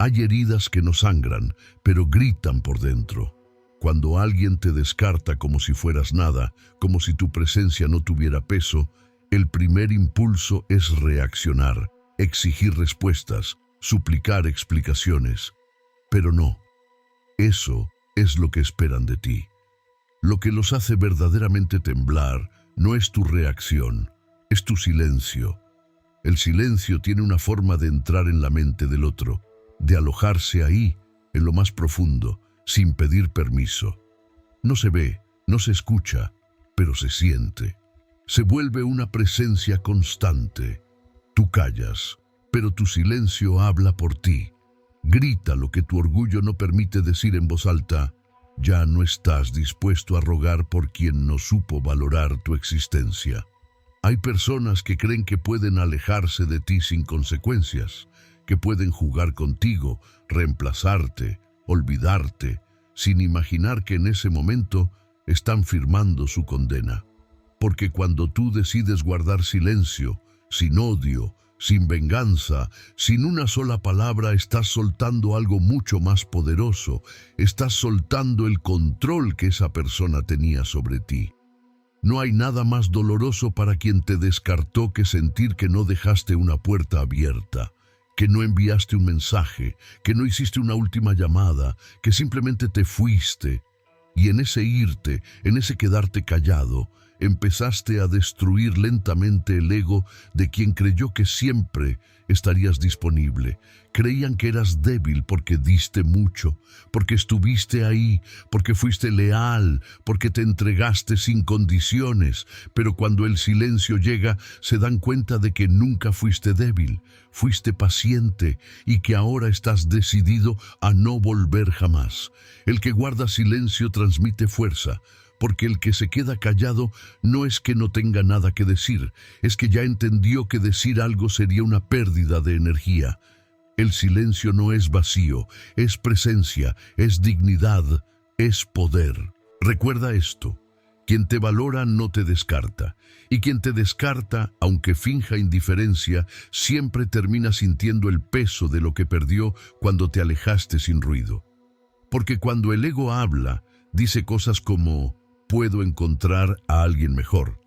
Hay heridas que no sangran, pero gritan por dentro. Cuando alguien te descarta como si fueras nada, como si tu presencia no tuviera peso, el primer impulso es reaccionar, exigir respuestas, suplicar explicaciones. Pero no, eso es lo que esperan de ti. Lo que los hace verdaderamente temblar no es tu reacción, es tu silencio. El silencio tiene una forma de entrar en la mente del otro, de alojarse ahí, en lo más profundo, sin pedir permiso. No se ve, no se escucha, pero se siente. Se vuelve una presencia constante. Tú callas, pero tu silencio habla por ti. Grita lo que tu orgullo no permite decir en voz alta. Ya no estás dispuesto a rogar por quien no supo valorar tu existencia. Hay personas que creen que pueden alejarse de ti sin consecuencias, que pueden jugar contigo, reemplazarte, olvidarte, sin imaginar que en ese momento están firmando su condena. Porque cuando tú decides guardar silencio, sin odio, sin venganza, sin una sola palabra, estás soltando algo mucho más poderoso, estás soltando el control que esa persona tenía sobre ti. No hay nada más doloroso para quien te descartó que sentir que no dejaste una puerta abierta, que no enviaste un mensaje, que no hiciste una última llamada, que simplemente te fuiste. Y en ese irte, en ese quedarte callado, empezaste a destruir lentamente el ego de quien creyó que siempre estarías disponible. Creían que eras débil porque diste mucho, porque estuviste ahí, porque fuiste leal, porque te entregaste sin condiciones. Pero cuando el silencio llega, se dan cuenta de que nunca fuiste débil, fuiste paciente y que ahora estás decidido a no volver jamás. El que guarda silencio transmite fuerza, porque el que se queda callado no es que no tenga nada que decir, es que ya entendió que decir algo sería una pérdida de energía. El silencio no es vacío, es presencia, es dignidad, es poder. Recuerda esto, quien te valora no te descarta, y quien te descarta, aunque finja indiferencia, siempre termina sintiendo el peso de lo que perdió cuando te alejaste sin ruido. Porque cuando el ego habla, dice cosas como puedo encontrar a alguien mejor.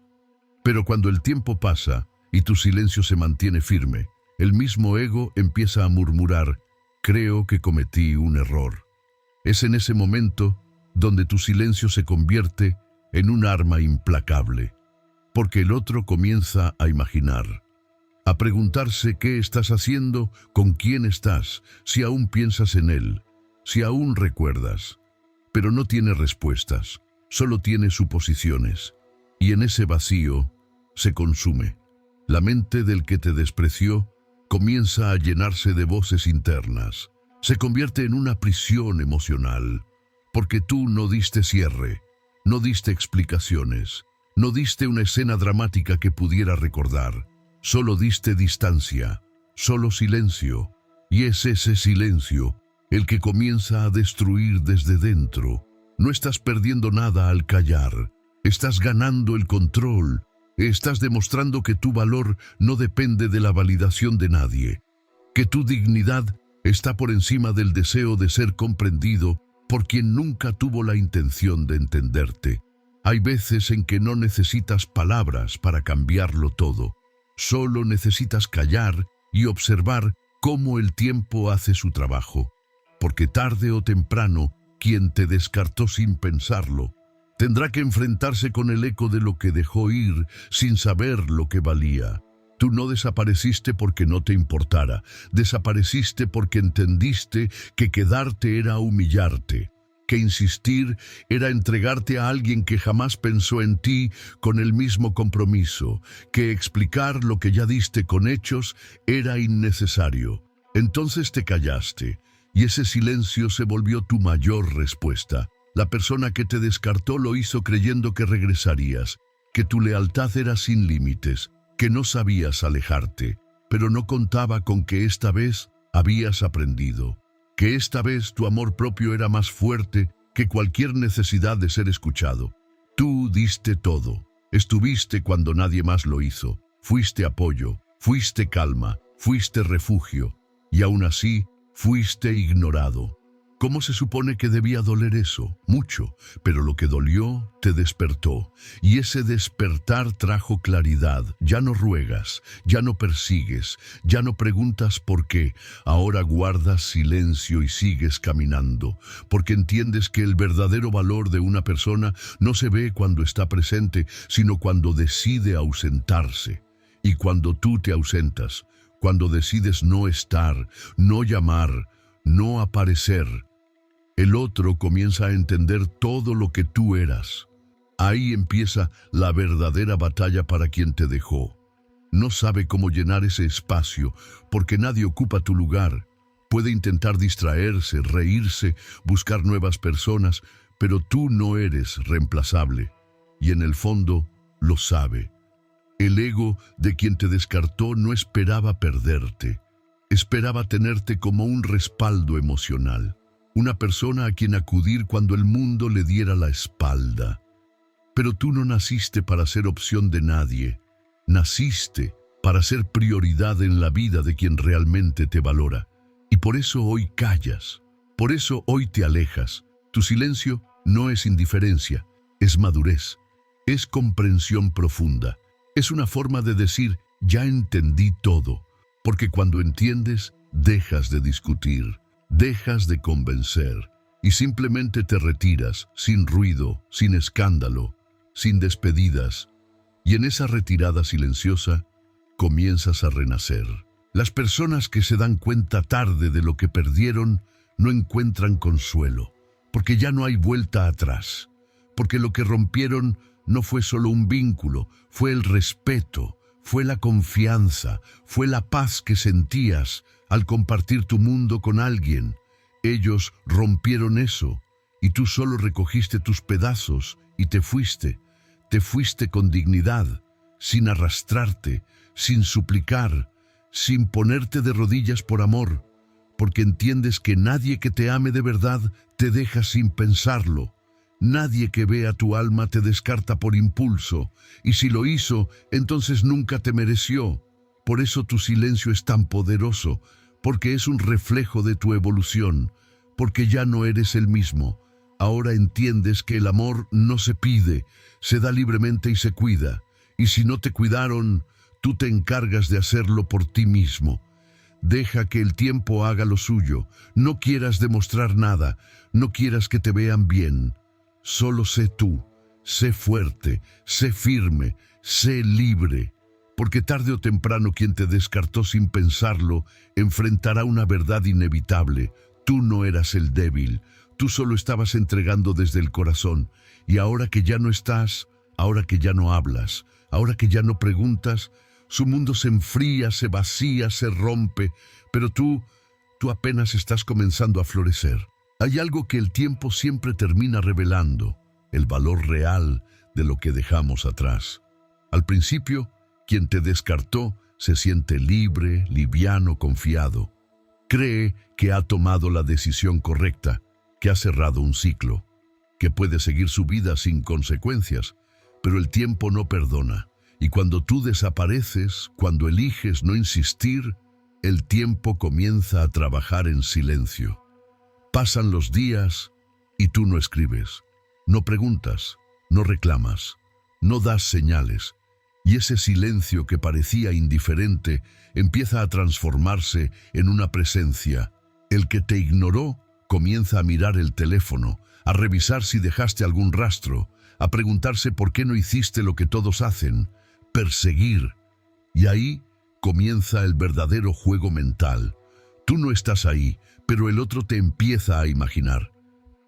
Pero cuando el tiempo pasa y tu silencio se mantiene firme, el mismo ego empieza a murmurar, creo que cometí un error. Es en ese momento donde tu silencio se convierte en un arma implacable, porque el otro comienza a imaginar, a preguntarse qué estás haciendo, con quién estás, si aún piensas en él, si aún recuerdas. Pero no tiene respuestas, solo tiene suposiciones, y en ese vacío se consume. La mente del que te despreció comienza a llenarse de voces internas, se convierte en una prisión emocional, porque tú no diste cierre, no diste explicaciones, no diste una escena dramática que pudiera recordar, solo diste distancia, solo silencio, y es ese silencio el que comienza a destruir desde dentro. No estás perdiendo nada al callar, estás ganando el control, estás demostrando que tu valor no depende de la validación de nadie, que tu dignidad está por encima del deseo de ser comprendido por quien nunca tuvo la intención de entenderte. Hay veces en que no necesitas palabras para cambiarlo todo, solo necesitas callar y observar cómo el tiempo hace su trabajo, porque tarde o temprano, quien te descartó sin pensarlo, tendrá que enfrentarse con el eco de lo que dejó ir sin saber lo que valía. Tú no desapareciste porque no te importara, desapareciste porque entendiste que quedarte era humillarte, que insistir era entregarte a alguien que jamás pensó en ti con el mismo compromiso, que explicar lo que ya diste con hechos era innecesario. Entonces te callaste, y ese silencio se volvió tu mayor respuesta. La persona que te descartó lo hizo creyendo que regresarías, que tu lealtad era sin límites, que no sabías alejarte, pero no contaba con que esta vez habías aprendido, que esta vez tu amor propio era más fuerte que cualquier necesidad de ser escuchado. Tú diste todo, estuviste cuando nadie más lo hizo, fuiste apoyo, fuiste calma, fuiste refugio, y aún así Fuiste ignorado. ¿Cómo se supone que debía doler eso? Mucho, pero lo que dolió te despertó, y ese despertar trajo claridad. Ya no ruegas, ya no persigues, ya no preguntas por qué. Ahora guardas silencio y sigues caminando, porque entiendes que el verdadero valor de una persona no se ve cuando está presente, sino cuando decide ausentarse. Y cuando tú te ausentas, cuando decides no estar, no llamar, no aparecer, el otro comienza a entender todo lo que tú eras. Ahí empieza la verdadera batalla para quien te dejó. No sabe cómo llenar ese espacio, porque nadie ocupa tu lugar. Puede intentar distraerse, reírse, buscar nuevas personas, pero tú no eres reemplazable. Y en el fondo lo sabe. El ego de quien te descartó no esperaba perderte. Esperaba tenerte como un respaldo emocional. Una persona a quien acudir cuando el mundo le diera la espalda. Pero tú no naciste para ser opción de nadie. Naciste para ser prioridad en la vida de quien realmente te valora. Y por eso hoy callas. Por eso hoy te alejas. Tu silencio no es indiferencia, es madurez. Es comprensión profunda. Es una forma de decir, ya entendí todo. Porque cuando entiendes, dejas de discutir. Dejas de convencer y simplemente te retiras sin ruido, sin escándalo, sin despedidas. Y en esa retirada silenciosa comienzas a renacer. Las personas que se dan cuenta tarde de lo que perdieron no encuentran consuelo, porque ya no hay vuelta atrás, porque lo que rompieron no fue solo un vínculo, fue el respeto, fue la confianza, fue la paz que sentías al compartir tu mundo con alguien. Ellos rompieron eso y tú solo recogiste tus pedazos y te fuiste. Te fuiste con dignidad, sin arrastrarte, sin suplicar, sin ponerte de rodillas por amor, porque entiendes que nadie que te ame de verdad te deja sin pensarlo. Nadie que vea tu alma te descarta por impulso, y si lo hizo, entonces nunca te mereció. Por eso tu silencio es tan poderoso, porque es un reflejo de tu evolución, porque ya no eres el mismo. Ahora entiendes que el amor no se pide, se da libremente y se cuida. Y si no te cuidaron, tú te encargas de hacerlo por ti mismo. Deja que el tiempo haga lo suyo. No quieras demostrar nada, no quieras que te vean bien. Solo sé tú, sé fuerte, sé firme, sé libre. Porque tarde o temprano quien te descartó sin pensarlo enfrentará una verdad inevitable. Tú no eras el débil, tú solo estabas entregando desde el corazón. Y ahora que ya no estás, ahora que ya no hablas, ahora que ya no preguntas, su mundo se enfría, se vacía, se rompe, pero tú apenas estás comenzando a florecer. Hay algo que el tiempo siempre termina revelando, el valor real de lo que dejamos atrás. Al principio, quien te descartó se siente libre, liviano, confiado. Cree que ha tomado la decisión correcta, que ha cerrado un ciclo, que puede seguir su vida sin consecuencias, pero el tiempo no perdona. Y cuando tú desapareces, cuando eliges no insistir, el tiempo comienza a trabajar en silencio. Pasan los días y tú no escribes, no preguntas, no reclamas, no das señales. Y ese silencio que parecía indiferente empieza a transformarse en una presencia. El que te ignoró comienza a mirar el teléfono, a revisar si dejaste algún rastro, a preguntarse por qué no hiciste lo que todos hacen, perseguir. Y ahí comienza el verdadero juego mental. Tú no estás ahí, pero el otro te empieza a imaginar.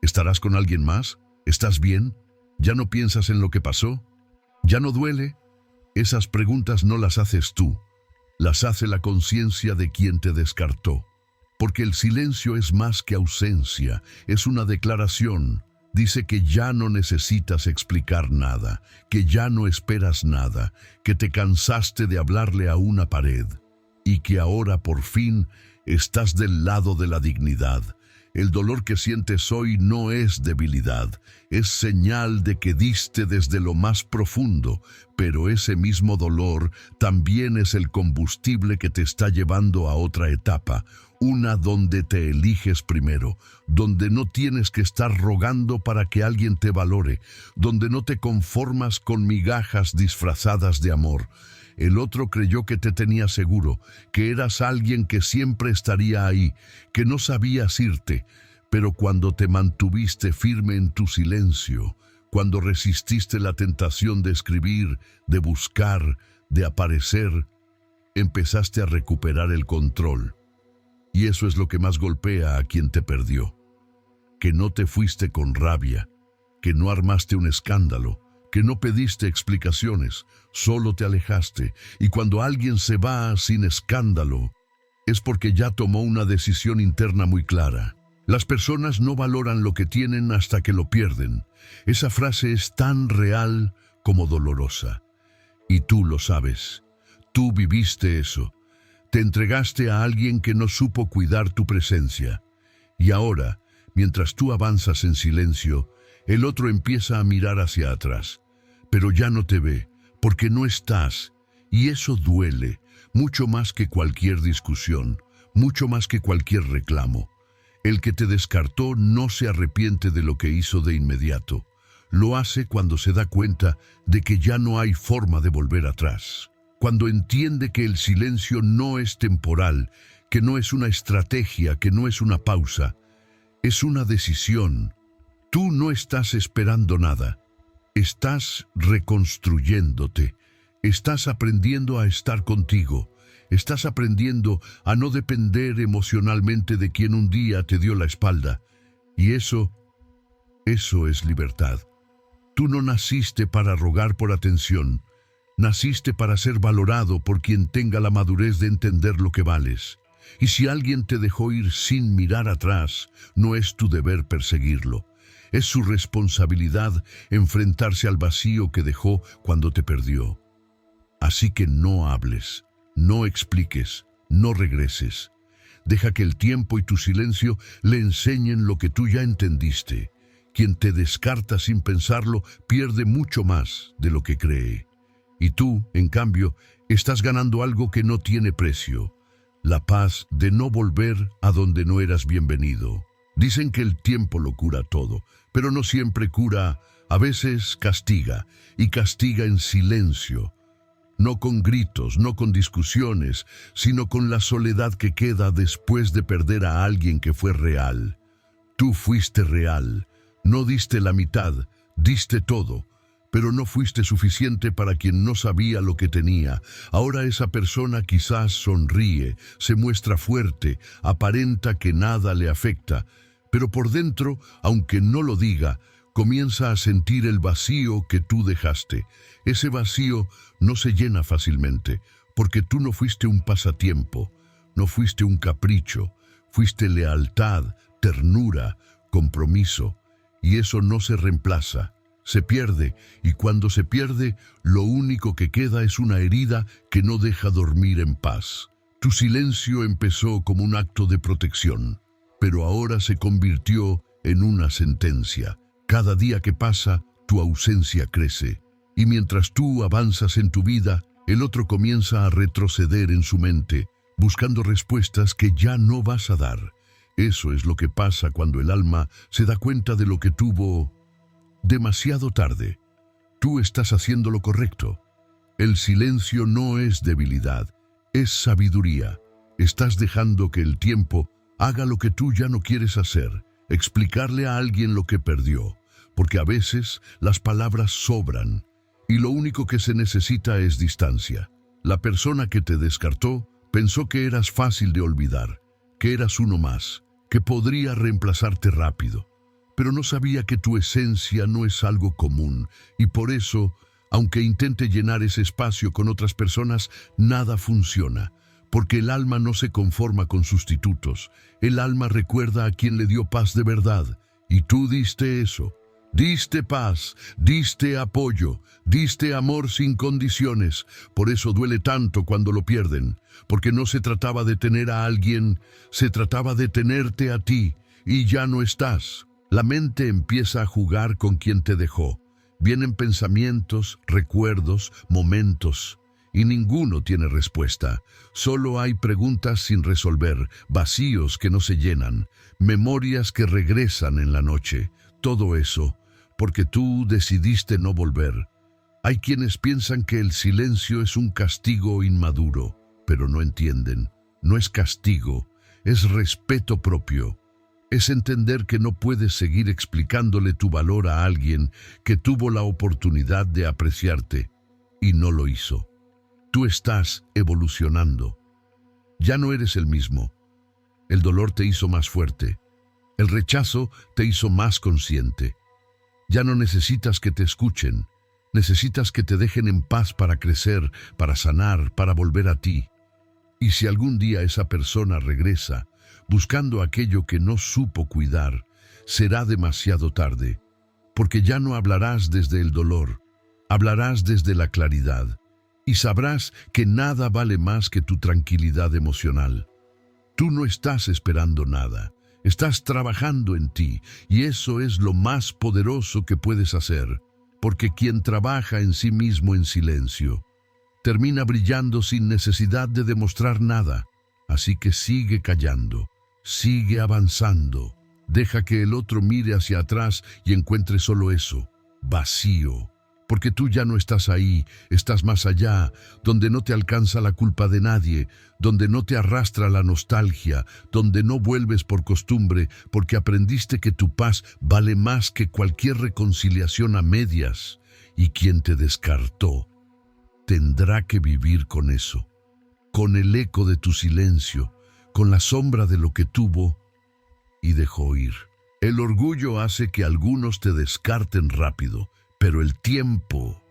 ¿Estarás con alguien más? ¿Estás bien? ¿Ya no piensas en lo que pasó? ¿Ya no duele? Esas preguntas no las haces tú, las hace la conciencia de quien te descartó. Porque el silencio es más que ausencia, es una declaración. Dice que ya no necesitas explicar nada, que ya no esperas nada, que te cansaste de hablarle a una pared y que ahora por fin estás del lado de la dignidad. El dolor que sientes hoy no es debilidad, es señal de que diste desde lo más profundo, pero ese mismo dolor también es el combustible que te está llevando a otra etapa, Una donde te eliges primero, donde no tienes que estar rogando para que alguien te valore, donde no te conformas con migajas disfrazadas de amor. El otro creyó que te tenía seguro, que eras alguien que siempre estaría ahí, que no sabías irte, pero cuando te mantuviste firme en tu silencio, cuando resististe la tentación de escribir, de buscar, de aparecer, empezaste a recuperar el control. Y eso es lo que más golpea a quien te perdió. Que no te fuiste con rabia, que no armaste un escándalo, que no pediste explicaciones, solo te alejaste. Y cuando alguien se va sin escándalo, es porque ya tomó una decisión interna muy clara. Las personas no valoran lo que tienen hasta que lo pierden. Esa frase es tan real como dolorosa. Y tú lo sabes. Tú viviste eso. Te entregaste a alguien que no supo cuidar tu presencia. Y ahora, mientras tú avanzas en silencio, el otro empieza a mirar hacia atrás. Pero ya no te ve, porque no estás. Y eso duele, mucho más que cualquier discusión, mucho más que cualquier reclamo. El que te descartó no se arrepiente de lo que hizo de inmediato. Lo hace cuando se da cuenta de que ya no hay forma de volver atrás. Cuando entiende que el silencio no es temporal, que no es una estrategia, que no es una pausa, es una decisión. Tú no estás esperando nada. Estás reconstruyéndote. Estás aprendiendo a estar contigo. Estás aprendiendo a no depender emocionalmente de quien un día te dio la espalda. Y eso es libertad. Tú no naciste para rogar por atención. Naciste para ser valorado por quien tenga la madurez de entender lo que vales. Y si alguien te dejó ir sin mirar atrás, no es tu deber perseguirlo. Es su responsabilidad enfrentarse al vacío que dejó cuando te perdió. Así que no hables, no expliques, no regreses. Deja que el tiempo y tu silencio le enseñen lo que tú ya entendiste. Quien te descarta sin pensarlo pierde mucho más de lo que cree. Y tú, en cambio, estás ganando algo que no tiene precio. La paz de no volver a donde no eras bienvenido. Dicen que el tiempo lo cura todo, pero no siempre cura. A veces castiga, y castiga en silencio. No con gritos, no con discusiones, sino con la soledad que queda después de perder a alguien que fue real. Tú fuiste real, no diste la mitad, diste todo, pero no fuiste suficiente para quien no sabía lo que tenía. Ahora esa persona quizás sonríe, se muestra fuerte, aparenta que nada le afecta, pero por dentro, aunque no lo diga, comienza a sentir el vacío que tú dejaste. Ese vacío no se llena fácilmente, porque tú no fuiste un pasatiempo, no fuiste un capricho, fuiste lealtad, ternura, compromiso, y eso no se reemplaza, se pierde, y cuando se pierde, lo único que queda es una herida que no deja dormir en paz. Tu silencio empezó como un acto de protección, pero ahora se convirtió en una sentencia. Cada día que pasa, tu ausencia crece, y mientras tú avanzas en tu vida, el otro comienza a retroceder en su mente, buscando respuestas que ya no vas a dar. Eso es lo que pasa cuando el alma se da cuenta de lo que tuvo demasiado tarde. Tú estás haciendo lo correcto. El silencio no es debilidad, es sabiduría. Estás dejando que el tiempo haga lo que tú ya no quieres hacer, explicarle a alguien lo que perdió, porque a veces las palabras sobran y lo único que se necesita es distancia. La persona que te descartó pensó que eras fácil de olvidar, que eras uno más, que podría reemplazarte rápido, pero no sabía que tu esencia no es algo común y por eso, aunque intente llenar ese espacio con otras personas, nada funciona. Porque el alma no se conforma con sustitutos. El alma recuerda a quien le dio paz de verdad. Y tú diste eso. Diste paz, diste apoyo, diste amor sin condiciones. Por eso duele tanto cuando lo pierden. Porque no se trataba de tener a alguien, se trataba de tenerte a ti. Y ya no estás. La mente empieza a jugar con quien te dejó. Vienen pensamientos, recuerdos, momentos. y ninguno tiene respuesta. Solo hay preguntas sin resolver, vacíos que no se llenan, memorias que regresan en la noche. Todo eso porque tú decidiste no volver. Hay quienes piensan que el silencio es un castigo inmaduro, pero no entienden. No es castigo, es respeto propio. Es entender que no puedes seguir explicándole tu valor a alguien que tuvo la oportunidad de apreciarte y no lo hizo. Tú estás evolucionando. Ya no eres el mismo. El dolor te hizo más fuerte. El rechazo te hizo más consciente. Ya no necesitas que te escuchen. Necesitas que te dejen en paz para crecer, para sanar, para volver a ti. Y si algún día esa persona regresa, buscando aquello que no supo cuidar, será demasiado tarde, porque ya no hablarás desde el dolor, hablarás desde la claridad, y sabrás que nada vale más que tu tranquilidad emocional. Tú no estás esperando nada, estás trabajando en ti, y eso es lo más poderoso que puedes hacer, porque quien trabaja en sí mismo en silencio, termina brillando sin necesidad de demostrar nada. Así que sigue callando, sigue avanzando. Deja que el otro mire hacia atrás y encuentre solo eso, vacío. Porque tú ya no estás ahí, estás más allá, donde no te alcanza la culpa de nadie, donde no te arrastra la nostalgia, donde no vuelves por costumbre, porque aprendiste que tu paz vale más que cualquier reconciliación a medias. Y quien te descartó tendrá que vivir con eso, con el eco de tu silencio, con la sombra de lo que tuvo y dejó ir. El orgullo hace que algunos te descarten rápido, pero el tiempo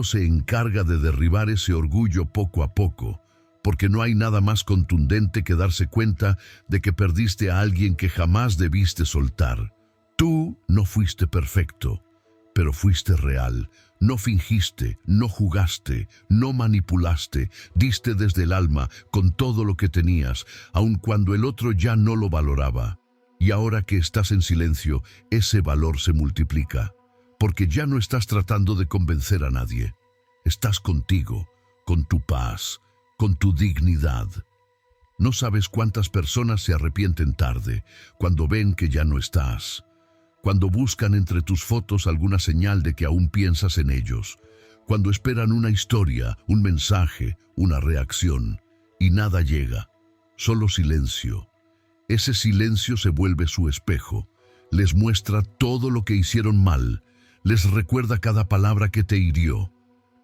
se encarga de derribar ese orgullo poco a poco, porque no hay nada más contundente que darse cuenta de que perdiste a alguien que jamás debiste soltar. Tú no fuiste perfecto, pero fuiste real. No fingiste, no jugaste, no manipulaste, diste desde el alma con todo lo que tenías, aun cuando el otro ya no lo valoraba. Y ahora que estás en silencio, ese valor se multiplica, porque ya no estás tratando de convencer a nadie. Estás contigo, con tu paz, con tu dignidad. No sabes cuántas personas se arrepienten tarde, cuando ven que ya no estás. Cuando buscan entre tus fotos alguna señal de que aún piensas en ellos, cuando esperan una historia, un mensaje, una reacción, y nada llega, solo silencio. Ese silencio se vuelve su espejo, les muestra todo lo que hicieron mal, les recuerda cada palabra que te hirió,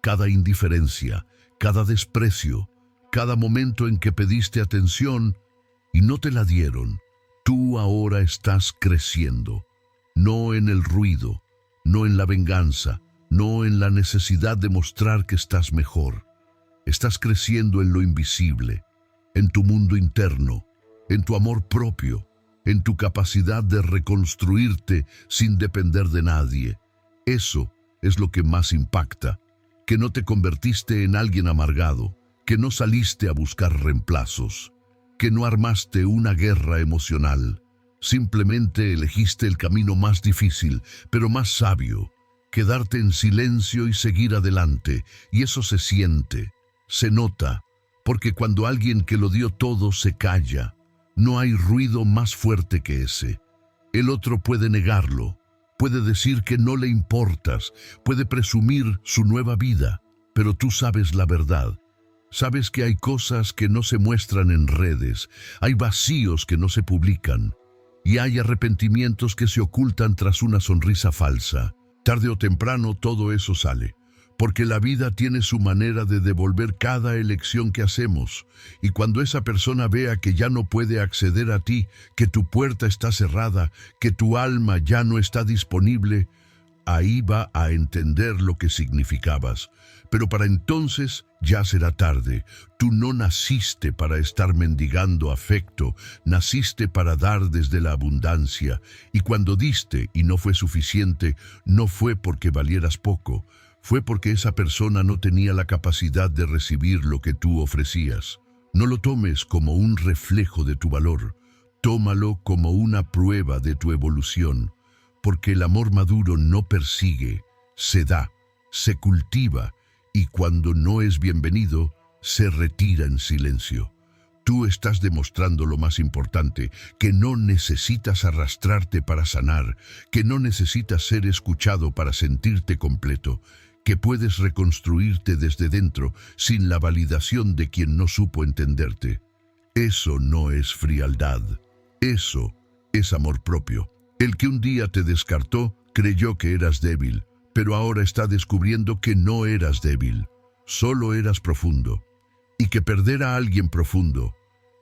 cada indiferencia, cada desprecio, cada momento en que pediste atención y no te la dieron. Tú ahora estás creciendo. No en el ruido, no en la venganza, no en la necesidad de mostrar que estás mejor. Estás creciendo en lo invisible, en tu mundo interno, en tu amor propio, en tu capacidad de reconstruirte sin depender de nadie. Eso es lo que más impacta, que no te convertiste en alguien amargado, que no saliste a buscar reemplazos, que no armaste una guerra emocional. Simplemente elegiste el camino más difícil, pero más sabio, quedarte en silencio y seguir adelante, y eso se siente, se nota, porque cuando alguien que lo dio todo se calla, no hay ruido más fuerte que ese. El otro puede negarlo, puede decir que no le importas, puede presumir su nueva vida, pero tú sabes la verdad. Sabes que hay cosas que no se muestran en redes, hay vacíos que no se publican, y hay arrepentimientos que se ocultan tras una sonrisa falsa. Tarde o temprano todo eso sale, porque la vida tiene su manera de devolver cada elección que hacemos, y cuando esa persona vea que ya no puede acceder a ti, que tu puerta está cerrada, que tu alma ya no está disponible, ahí va a entender lo que significabas. Pero para entonces ya será tarde. Tú no naciste para estar mendigando afecto, naciste para dar desde la abundancia. Y cuando diste y no fue suficiente, no fue porque valieras poco, fue porque esa persona no tenía la capacidad de recibir lo que tú ofrecías. No lo tomes como un reflejo de tu valor, tómalo como una prueba de tu evolución, porque el amor maduro no persigue, se da, se cultiva, y cuando no es bienvenido, se retira en silencio. Tú estás demostrando lo más importante, que no necesitas arrastrarte para sanar, que no necesitas ser escuchado para sentirte completo, que puedes reconstruirte desde dentro sin la validación de quien no supo entenderte. Eso no es frialdad, eso es amor propio. El que un día te descartó creyó que eras débil, pero ahora está descubriendo que no eras débil, solo eras profundo. Y que perder a alguien profundo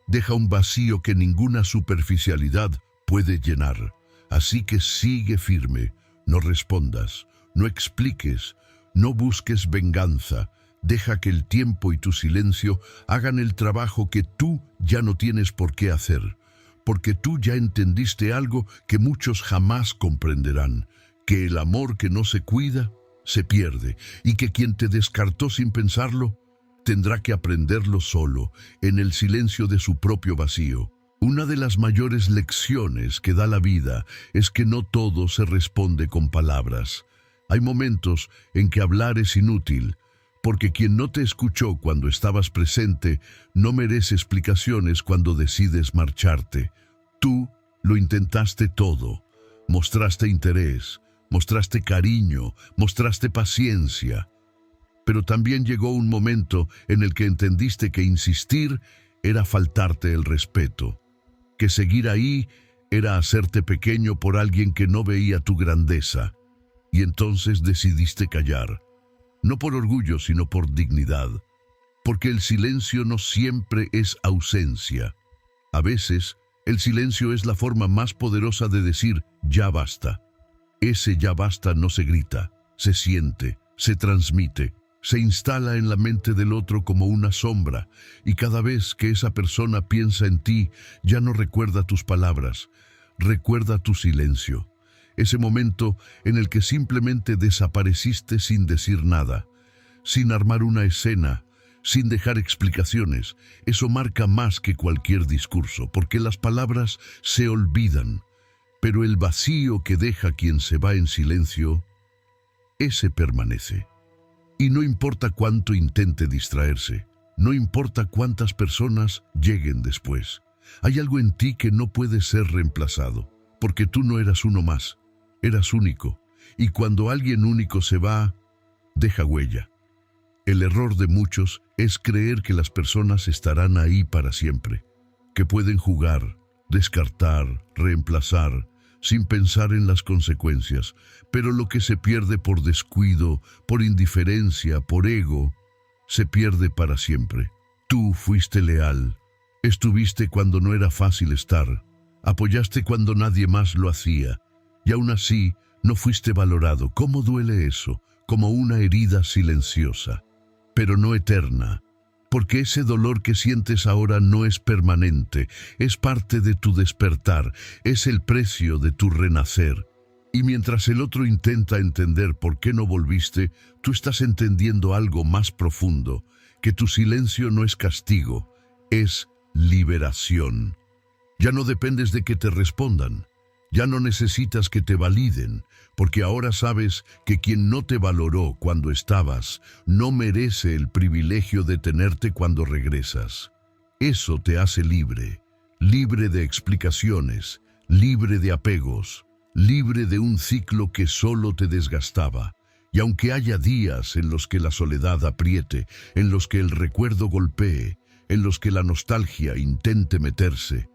deja un vacío que ninguna superficialidad puede llenar. Así que sigue firme, no respondas, no expliques, no busques venganza. Deja que el tiempo y tu silencio hagan el trabajo que tú ya no tienes por qué hacer, porque tú ya entendiste algo que muchos jamás comprenderán, que el amor que no se cuida se pierde y que quien te descartó sin pensarlo tendrá que aprenderlo solo, en el silencio de su propio vacío. Una de las mayores lecciones que da la vida es que no todo se responde con palabras. Hay momentos en que hablar es inútil, porque quien no te escuchó cuando estabas presente no merece explicaciones cuando decides marcharte. Tú lo intentaste todo, mostraste interés, mostraste cariño, mostraste paciencia. Pero también llegó un momento en el que entendiste que insistir era faltarte el respeto, que seguir ahí era hacerte pequeño por alguien que no veía tu grandeza. Y entonces decidiste callar, no por orgullo sino por dignidad, porque el silencio no siempre es ausencia. A veces, el silencio es la forma más poderosa de decir ya basta. Ese ya basta no se grita, se siente, se transmite. Se instala en la mente del otro como una sombra, y cada vez que esa persona piensa en ti, ya no recuerda tus palabras, recuerda tu silencio. Ese momento en el que simplemente desapareciste sin decir nada, sin armar una escena, sin dejar explicaciones. Eso marca más que cualquier discurso, porque las palabras se olvidan, pero el vacío que deja quien se va en silencio, ese permanece. Y no importa cuánto intente distraerse, no importa cuántas personas lleguen después. Hay algo en ti que no puede ser reemplazado, porque tú no eras uno más, eras único. Y cuando alguien único se va, deja huella. El error de muchos es creer que las personas estarán ahí para siempre, que pueden jugar, descartar, reemplazar, sin pensar en las consecuencias, pero lo que se pierde por descuido, por indiferencia, por ego, se pierde para siempre. Tú fuiste leal, estuviste cuando no era fácil estar, apoyaste cuando nadie más lo hacía, y aún así no fuiste valorado. ¿Cómo duele eso? Como una herida silenciosa, pero no eterna. Porque ese dolor que sientes ahora no es permanente, es parte de tu despertar, es el precio de tu renacer. Y mientras el otro intenta entender por qué no volviste, tú estás entendiendo algo más profundo, que tu silencio no es castigo, es liberación. Ya no dependes de que te respondan, ya no necesitas que te validen, porque ahora sabes que quien no te valoró cuando estabas no merece el privilegio de tenerte cuando regresas. Eso te hace libre, libre de explicaciones, libre de apegos, libre de un ciclo que solo te desgastaba. Y aunque haya días en los que la soledad apriete, en los que el recuerdo golpee, en los que la nostalgia intente meterse,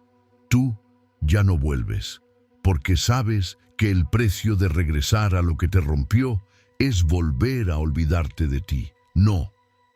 tú ya no vuelves, porque sabes que el precio de regresar a lo que te rompió es volver a olvidarte de ti. No,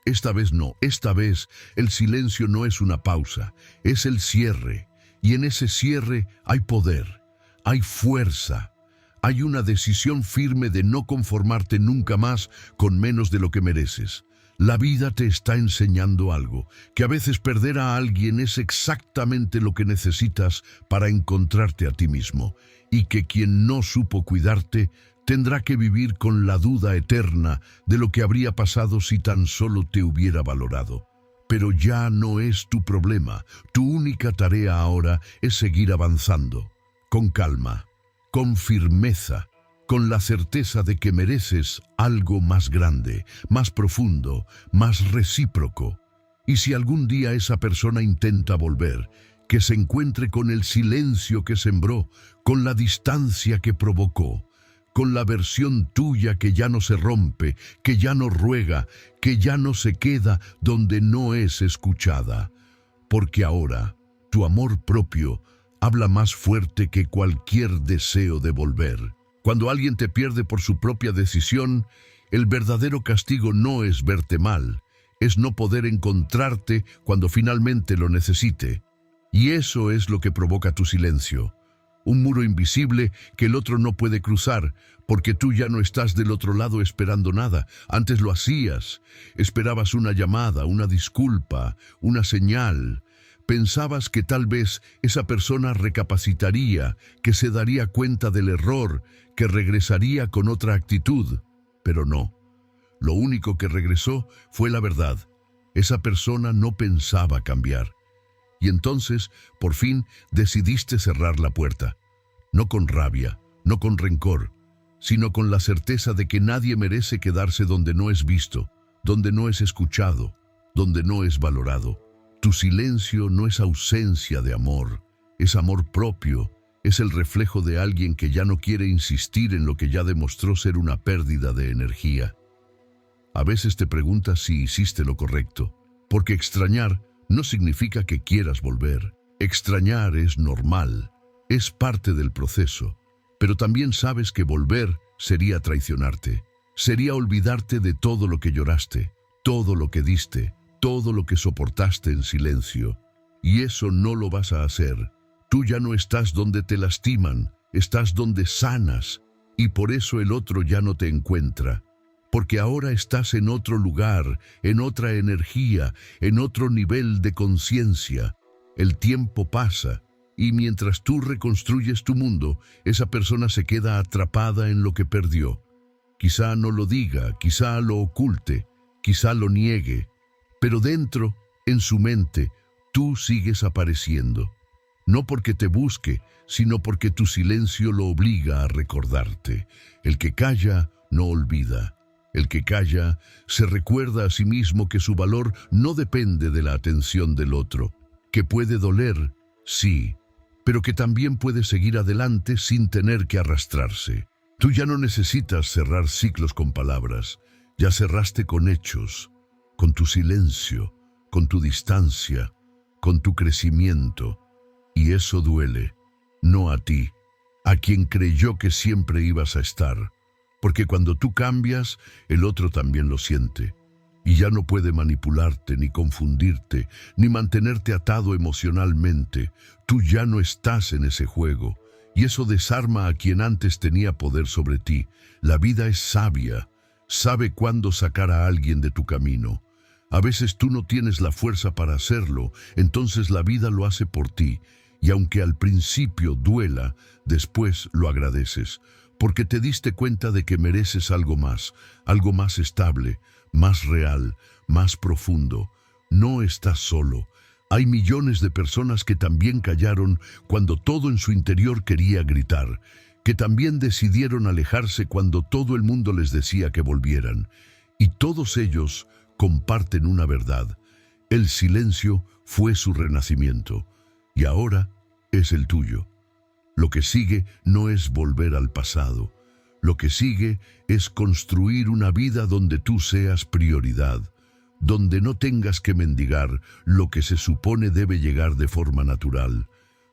esta vez no. Esta vez el silencio no es una pausa, es el cierre. Y en ese cierre hay poder, hay fuerza, hay una decisión firme de no conformarte nunca más con menos de lo que mereces. La vida te está enseñando algo, que a veces perder a alguien es exactamente lo que necesitas para encontrarte a ti mismo, y que quien no supo cuidarte tendrá que vivir con la duda eterna de lo que habría pasado si tan solo te hubiera valorado. Pero ya no es tu problema. Tu única tarea ahora es seguir avanzando, con calma, con firmeza, con la certeza de que mereces algo más grande, más profundo, más recíproco. Y si algún día esa persona intenta volver, que se encuentre con el silencio que sembró, con la distancia que provocó, con la versión tuya que ya no se rompe, que ya no ruega, que ya no se queda donde no es escuchada. Porque ahora tu amor propio habla más fuerte que cualquier deseo de volver. Cuando alguien te pierde por su propia decisión, el verdadero castigo no es verte mal, es no poder encontrarte cuando finalmente lo necesite. Y eso es lo que provoca tu silencio. Un muro invisible que el otro no puede cruzar, porque tú ya no estás del otro lado esperando nada. Antes lo hacías. Esperabas una llamada, una disculpa, una señal. Pensabas que tal vez esa persona recapacitaría, que se daría cuenta del error, que regresaría con otra actitud. Pero no. Lo único que regresó fue la verdad. Esa persona no pensaba cambiar. Y entonces, por fin, decidiste cerrar la puerta. No con rabia, no con rencor, sino con la certeza de que nadie merece quedarse donde no es visto, donde no es escuchado, donde no es valorado. Tu silencio no es ausencia de amor, es amor propio, es el reflejo de alguien que ya no quiere insistir en lo que ya demostró ser una pérdida de energía. A veces te preguntas si hiciste lo correcto, porque extrañar no significa que quieras volver. Extrañar es normal, es parte del proceso, pero también sabes que volver sería traicionarte, sería olvidarte de todo lo que lloraste, todo lo que diste, todo lo que soportaste en silencio. Y eso no lo vas a hacer. Tú ya no estás donde te lastiman, estás donde sanas, y por eso el otro ya no te encuentra. Porque ahora estás en otro lugar, en otra energía, en otro nivel de conciencia. El tiempo pasa, y mientras tú reconstruyes tu mundo, esa persona se queda atrapada en lo que perdió. Quizá no lo diga, quizá lo oculte, quizá lo niegue, pero dentro, en su mente, tú sigues apareciendo. No porque te busque, sino porque tu silencio lo obliga a recordarte. El que calla, no olvida. El que calla se recuerda a sí mismo que su valor no depende de la atención del otro, que puede doler, sí, pero que también puede seguir adelante sin tener que arrastrarse. Tú ya no necesitas cerrar ciclos con palabras, ya cerraste con hechos, con tu silencio, con tu distancia, con tu crecimiento, y eso duele, no a ti, a quien creyó que siempre ibas a estar. Porque cuando tú cambias, el otro también lo siente, y ya no puede manipularte, ni confundirte, ni mantenerte atado emocionalmente. Tú ya no estás en ese juego, y eso desarma a quien antes tenía poder sobre ti. La vida es sabia, sabe cuándo sacar a alguien de tu camino. A veces tú no tienes la fuerza para hacerlo, entonces la vida lo hace por ti, y aunque al principio duela, después lo agradeces. Porque te diste cuenta de que mereces algo más estable, más real, más profundo. No estás solo. Hay millones de personas que también callaron cuando todo en su interior quería gritar, que también decidieron alejarse cuando todo el mundo les decía que volvieran. Y todos ellos comparten una verdad. El silencio fue su renacimiento, y ahora es el tuyo. Lo que sigue no es volver al pasado. Lo que sigue es construir una vida donde tú seas prioridad, donde no tengas que mendigar lo que se supone debe llegar de forma natural,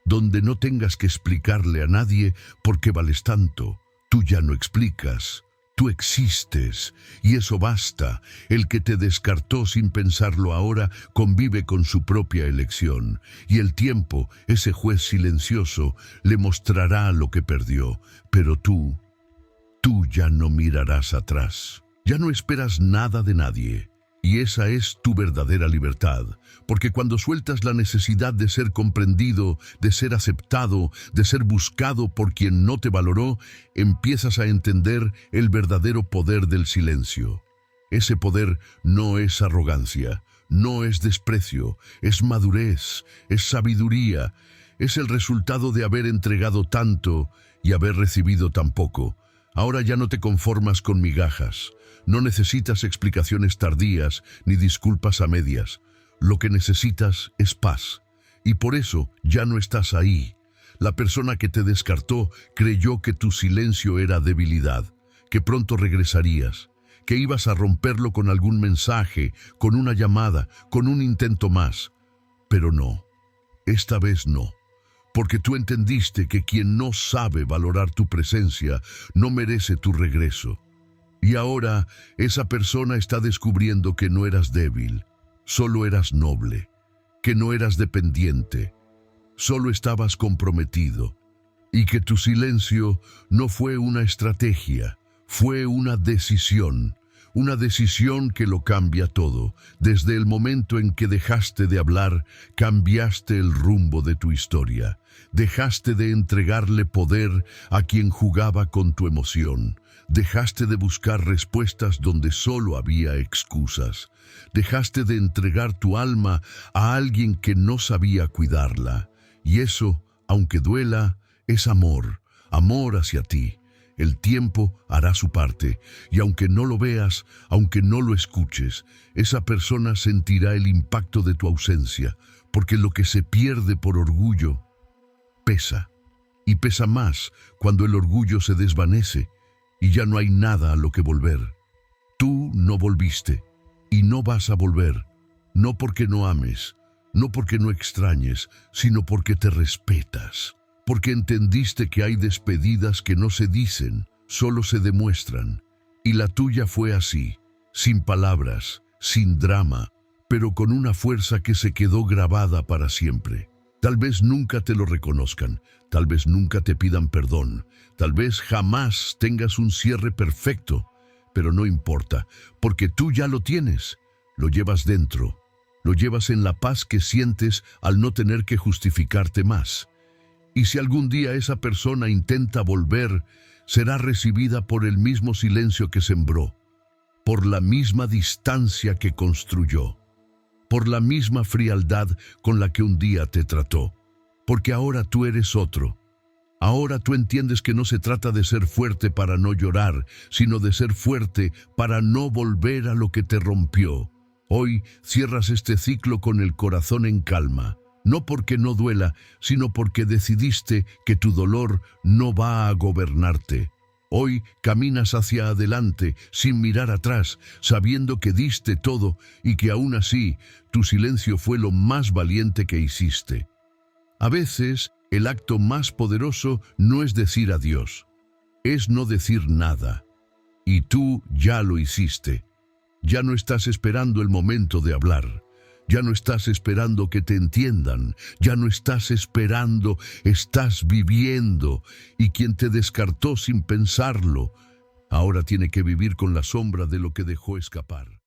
donde no tengas que explicarle a nadie por qué vales tanto. Tú ya no explicas, tú existes, y eso basta. El que te descartó sin pensarlo ahora convive con su propia elección, y el tiempo, ese juez silencioso, le mostrará lo que perdió. Pero tú ya no mirarás atrás, ya no esperas nada de nadie. Y esa es tu verdadera libertad, porque cuando sueltas la necesidad de ser comprendido, de ser aceptado, de ser buscado por quien no te valoró, empiezas a entender el verdadero poder del silencio. Ese poder no es arrogancia, no es desprecio, es madurez, es sabiduría, es el resultado de haber entregado tanto y haber recibido tan poco. Ahora ya no te conformas con migajas. No necesitas explicaciones tardías ni disculpas a medias. Lo que necesitas es paz. Y por eso ya no estás ahí. La persona que te descartó creyó que tu silencio era debilidad, que pronto regresarías, que ibas a romperlo con algún mensaje, con una llamada, con un intento más. Pero no, esta vez no. Porque tú entendiste que quien no sabe valorar tu presencia no merece tu regreso. Y ahora esa persona está descubriendo que no eras débil, solo eras noble, que no eras dependiente, solo estabas comprometido, y que tu silencio no fue una estrategia, fue una decisión que lo cambia todo. Desde el momento en que dejaste de hablar, cambiaste el rumbo de tu historia. Dejaste de entregarle poder a quien jugaba con tu emoción. Dejaste de buscar respuestas donde solo había excusas. Dejaste de entregar tu alma a alguien que no sabía cuidarla. Y eso, aunque duela, es amor, amor hacia ti. El tiempo hará su parte, y aunque no lo veas, aunque no lo escuches, esa persona sentirá el impacto de tu ausencia, porque lo que se pierde por orgullo pesa, y pesa más cuando el orgullo se desvanece y ya no hay nada a lo que volver. Tú no volviste, y no vas a volver, no porque no ames, no porque no extrañes, sino porque te respetas. Porque entendiste que hay despedidas que no se dicen, solo se demuestran. Y la tuya fue así, sin palabras, sin drama, pero con una fuerza que se quedó grabada para siempre. Tal vez nunca te lo reconozcan, tal vez nunca te pidan perdón, tal vez jamás tengas un cierre perfecto, pero no importa, porque tú ya lo tienes, lo llevas dentro, lo llevas en la paz que sientes al no tener que justificarte más. Y si algún día esa persona intenta volver, será recibida por el mismo silencio que sembró, por la misma distancia que construyó, por la misma frialdad con la que un día te trató, porque ahora tú eres otro. Ahora tú entiendes que no se trata de ser fuerte para no llorar, sino de ser fuerte para no volver a lo que te rompió. Hoy cierras este ciclo con el corazón en calma. No porque no duela, sino porque decidiste que tu dolor no va a gobernarte. Hoy caminas hacia adelante, sin mirar atrás, sabiendo que diste todo y que aún así tu silencio fue lo más valiente que hiciste. A veces, el acto más poderoso no es decir adiós, es no decir nada. Y tú ya lo hiciste. Ya no estás esperando el momento de hablar. Ya no estás esperando que te entiendan, ya no estás esperando, estás viviendo. Y quien te descartó sin pensarlo, ahora tiene que vivir con la sombra de lo que dejó escapar.